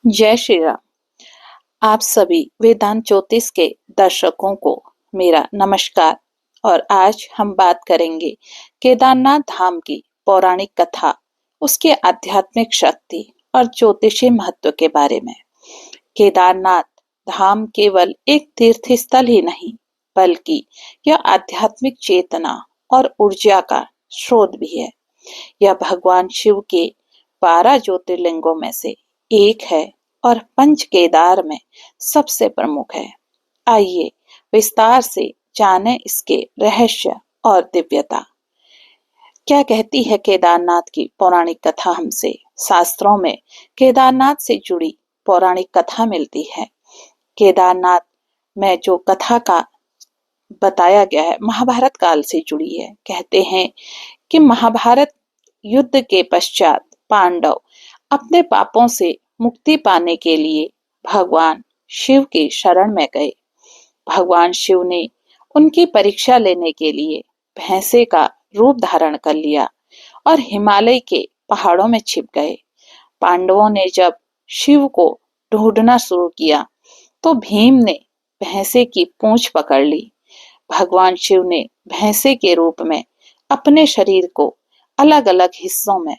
जय श्री राम। आप सभी वेदांत ज्योतिष के दर्शकों को मेरा नमस्कार। और आज हम बात करेंगे केदारनाथ धाम की पौराणिक कथा, उसके आध्यात्मिक शक्ति और ज्योतिषीय महत्व के बारे में। केदारनाथ धाम केवल एक तीर्थ स्थल ही नहीं, बल्कि यह आध्यात्मिक चेतना और ऊर्जा का स्रोत भी है। यह भगवान शिव के 12 ज्योतिर्लिंगों में से एक है और पंच केदार में सबसे प्रमुख है। आइए विस्तार से जानें इसके रहस्य और दिव्यता। क्या कहती है केदारनाथ की पौराणिक कथा हमसे? शास्त्रों में केदारनाथ से जुड़ी पौराणिक कथा मिलती है। केदारनाथ में जो कथा का बताया गया है महाभारत काल से जुड़ी है। कहते हैं कि महाभारत युद्ध के पश्चात पांडव अपने पापों से मुक्ति पाने के लिए भगवान शिव की शरण में गए। भगवान शिव ने उनकी परीक्षा लेने के लिए भैंसे का रूप धारण कर लिया और हिमालय के पहाड़ों में छिप गए। पांडवों ने जब शिव को ढूंढना शुरू किया तो भीम ने भैंसे की पूंछ पकड़ ली। भगवान शिव ने भैंसे के रूप में अपने शरीर को अलग अलग हिस्सों में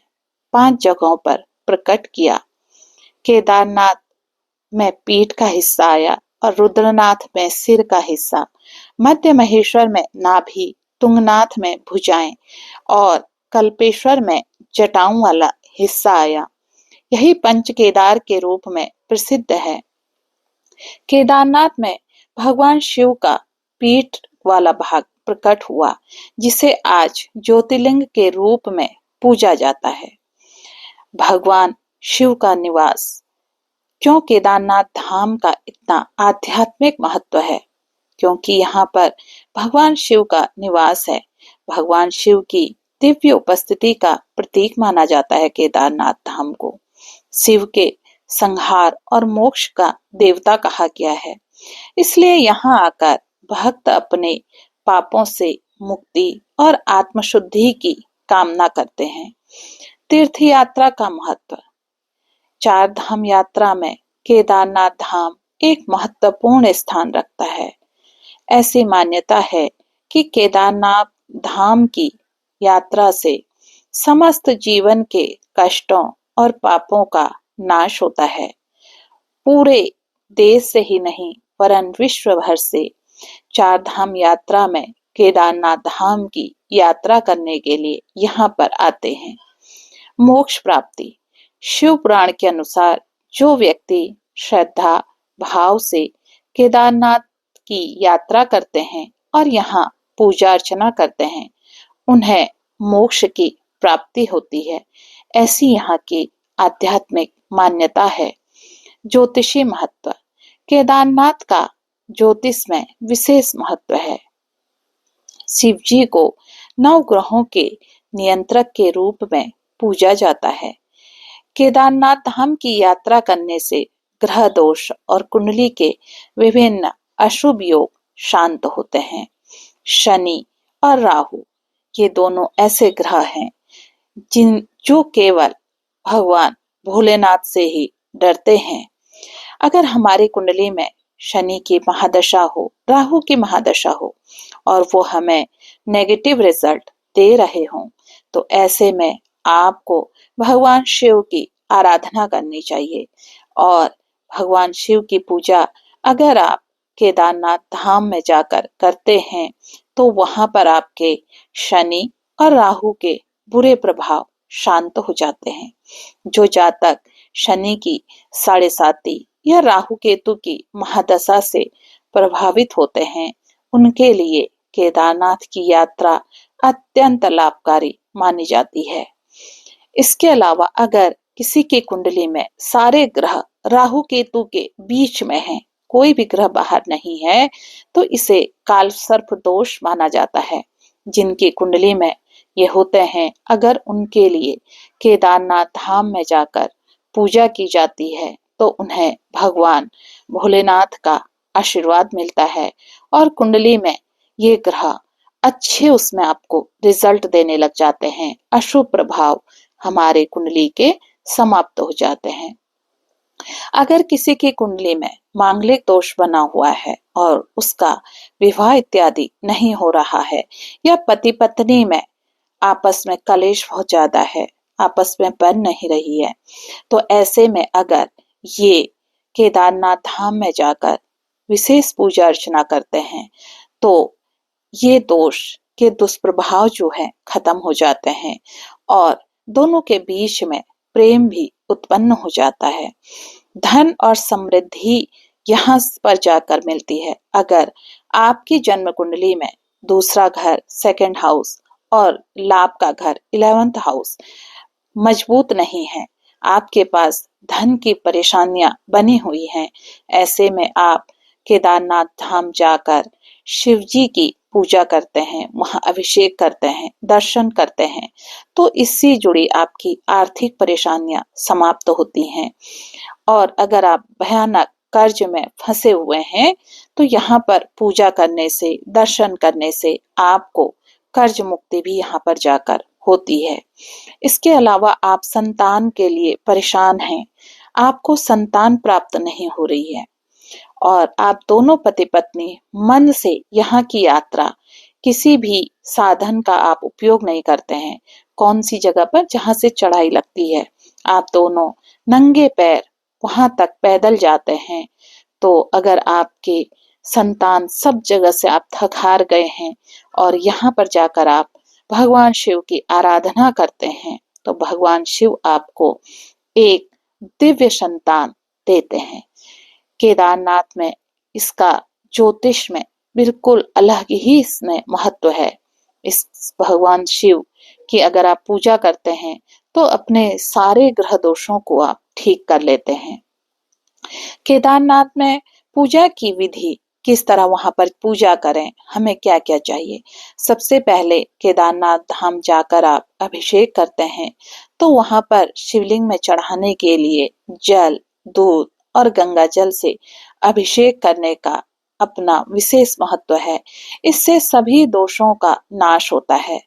5 जगहों पर प्रकट किया। केदारनाथ में पीठ का हिस्सा आया और रुद्रनाथ में सिर का हिस्सा, मध्य महेश्वर में नाभि, तुंगनाथ में भुजाएं और कल्पेश्वर में जटाओं वाला हिस्सा आया। यही पंच केदार के रूप में प्रसिद्ध है। केदारनाथ में भगवान शिव का पीठ वाला भाग प्रकट हुआ, जिसे आज ज्योतिर्लिंग के रूप में पूजा जाता है। भगवान शिव का निवास। क्यों केदारनाथ धाम का इतना आध्यात्मिक महत्व है? क्योंकि यहाँ पर भगवान शिव का निवास है। भगवान शिव की दिव्य उपस्थिति का प्रतीक माना जाता है केदारनाथ धाम को। शिव के संहार और मोक्ष का देवता कहा गया है। इसलिए यहाँ आकर भक्त अपने पापों से मुक्ति और आत्मशुद्धि की कामना करते हैं। तीर्थ यात्रा का महत्व। 4 धाम यात्रा में केदारनाथ धाम एक महत्वपूर्ण स्थान रखता है। ऐसी मान्यता है कि केदारनाथ धाम की यात्रा से समस्त जीवन के कष्टों और पापों का नाश होता है। पूरे देश से ही नहीं वरन विश्व भर से 4 धाम यात्रा में केदारनाथ धाम की यात्रा करने के लिए यहाँ पर आते हैं। मोक्ष प्राप्ति। शिव पुराण के अनुसार जो व्यक्ति श्रद्धा भाव से केदारनाथ की यात्रा करते हैं और यहाँ पूजा अर्चना करते हैं, उन्हें मोक्ष की प्राप्ति होती है। ऐसी यहाँ की आध्यात्मिक मान्यता है। ज्योतिषी महत्व। केदारनाथ का ज्योतिष में विशेष महत्व है। शिव जी को 9 ग्रहों के नियंत्रक के रूप में पूजा जाता है। केदारनाथ धाम की यात्रा करने से ग्रह दोष और कुंडली के विभिन्न अशुभ योग शांत होते हैं। शनि और राहु, ये दोनों ऐसे ग्रह हैं जो केवल भगवान भोलेनाथ से ही डरते हैं। अगर हमारी कुंडली में शनि की महादशा हो, राहु की महादशा हो और वो हमें नेगेटिव रिजल्ट दे रहे हों, तो ऐसे में आपको भगवान शिव की आराधना करनी चाहिए। और भगवान शिव की पूजा अगर आप केदारनाथ धाम में जाकर करते हैं तो वहां पर आपके शनि और राहु के बुरे प्रभाव शांत हो जाते हैं। जो जातक शनि की 7.5 या राहु केतु की महादशा से प्रभावित होते हैं, उनके लिए केदारनाथ की यात्रा अत्यंत लाभकारी मानी जाती है। इसके अलावा अगर किसी की कुंडली में सारे ग्रह राहु केतु के बीच में हैं, कोई भी ग्रह बाहर नहीं है, तो इसे काल सर्प दोष माना जाता है। जिनकी कुंडली में ये होते हैं, अगर उनके लिए केदारनाथ धाम में जाकर पूजा की जाती है तो उन्हें भगवान भोलेनाथ का आशीर्वाद मिलता है और कुंडली में ये ग्रह अच्छे उसमें आपको रिजल्ट देने लग जाते हैं। अशुभ प्रभाव हमारे कुंडली के समाप्त हो जाते हैं। अगर किसी की कुंडली में मांगलिक दोष बना हुआ है और उसका विवाह इत्यादि नहीं हो रहा है, या पति पत्नी में आपस में कलेश बहुत ज्यादा है, आपस में बन नहीं रही है, तो ऐसे में अगर ये केदारनाथ धाम में जाकर विशेष पूजा अर्चना करते हैं तो ये दोष के दुष्प्रभाव जो है खत्म हो जाते हैं और दोनों के बीच में प्रेम भी उत्पन्न हो जाता है। धन और समृद्धि यहाँ पर जाकर मिलती है। अगर आपकी जन्म कुंडली में दूसरा घर, सेकंड हाउस और लाभ का घर, 11th हाउस मजबूत नहीं है, आपके पास धन की परेशानियां बनी हुई हैं, ऐसे में आप केदारनाथ धाम जाकर शिव जी की पूजा करते हैं, वहां अभिषेक करते हैं, दर्शन करते हैं, तो इससे जुड़ी आपकी आर्थिक परेशानियां समाप्त होती हैं। और अगर आप भयानक कर्ज में फंसे हुए हैं तो यहाँ पर पूजा करने से, दर्शन करने से आपको कर्ज मुक्ति भी यहाँ पर जाकर होती है। इसके अलावा आप संतान के लिए परेशान हैं, आपको संतान प्राप्त नहीं हो रही है और आप दोनों पति पत्नी मन से यहाँ की यात्रा, किसी भी साधन का आप उपयोग नहीं करते हैं। कौन सी जगह पर जहाँ से चढ़ाई लगती है, आप दोनों नंगे पैर वहां तक पैदल जाते हैं, तो अगर आपके संतान सब जगह से आप थक हार गए हैं और यहाँ पर जाकर आप भगवान शिव की आराधना करते हैं तो भगवान शिव आपको एक दिव्य संतान देते हैं। केदारनाथ में इसका ज्योतिष में बिल्कुल अलग ही इसमें महत्व है। इस भगवान शिव की अगर आप पूजा करते हैं तो अपने सारे ग्रह दोषों को आप ठीक कर लेते हैं। केदारनाथ में पूजा की विधि, किस तरह वहां पर पूजा करें, हमें क्या क्या चाहिए। सबसे पहले केदारनाथ धाम जाकर आप अभिषेक करते हैं तो वहां पर शिवलिंग में चढ़ाने के लिए जल, दूध और गंगा जल से अभिषेक करने का अपना विशेष महत्व है। इससे सभी दोषों का नाश होता है।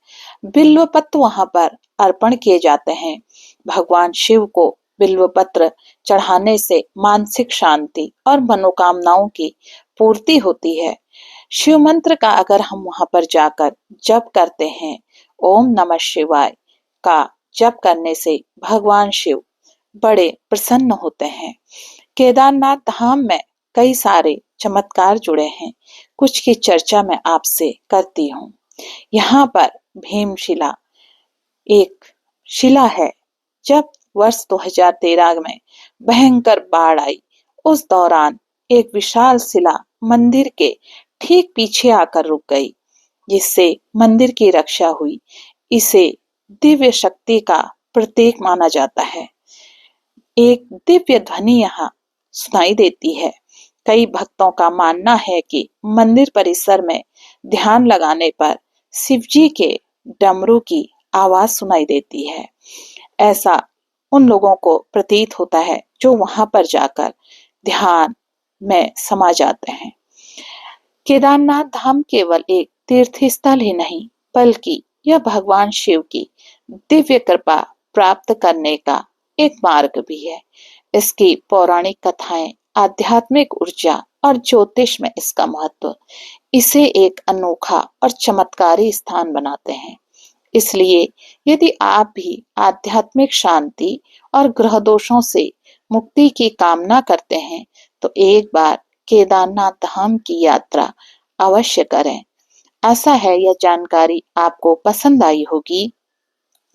बिल्व पत्र वहां पर अर्पण किए जाते हैं। भगवान शिव को बिल्व पत्र चढ़ाने से मानसिक शांति और मनोकामनाओं की पूर्ति होती है। शिव मंत्र का अगर हम वहां पर जाकर जप करते हैं, ओम नमः शिवाय का जप करने से भगवान शिव बड़े प्रसन्न होते हैं। केदारनाथ धाम में कई सारे चमत्कार जुड़े हैं, कुछ की चर्चा मैं आपसे करती हूँ। यहाँ पर भीमशिला एक शिला है। जब वर्ष 2013 में भयंकर बाढ़ आई, उस दौरान एक विशाल शिला मंदिर के ठीक पीछे आकर रुक गई, जिससे मंदिर की रक्षा हुई। इसे दिव्य शक्ति का प्रतीक माना जाता है। एक दिव्य ध्वनि यहाँ सुनाई देती है। कई भक्तों का मानना है कि मंदिर परिसर में ध्यान लगाने पर शिवजी के डमरू की आवाज सुनाई देती है। ऐसा उन लोगों को प्रतीत होता है जो वहां पर जाकर ध्यान में समा जाते हैं। केदारनाथ धाम केवल एक तीर्थ स्थल ही नहीं, बल्कि यह भगवान शिव की दिव्य कृपा प्राप्त करने का एक मार्ग भी है। इसकी पौराणिक कथाएं, आध्यात्मिक ऊर्जा और ज्योतिष में इसका महत्व इसे एक अनोखा और चमत्कारी स्थान बनाते हैं। इसलिए यदि आप भी आध्यात्मिक शांति और ग्रह दोषों से मुक्ति की कामना करते हैं तो एक बार केदारनाथ धाम की यात्रा अवश्य करें। आशा है यह जानकारी आपको पसंद आई होगी।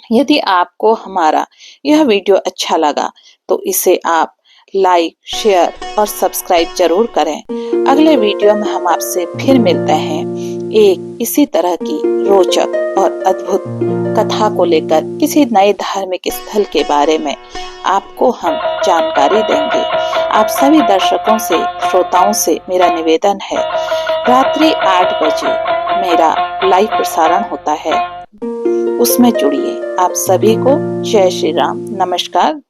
यदि आपको हमारा यह वीडियो अच्छा लगा तो इसे आप लाइक, शेयर और सब्सक्राइब जरूर करें। अगले वीडियो में हम आपसे फिर मिलते हैं एक इसी तरह की रोचक और अद्भुत कथा को लेकर। किसी नए धार्मिक स्थल के बारे में आपको हम जानकारी देंगे। आप सभी दर्शकों से, श्रोताओं से मेरा निवेदन है, रात्रि 8 बजे मेरा लाइव प्रसारण होता है, उसमें जुड़िए। आप सभी को जय श्री राम, नमस्कार।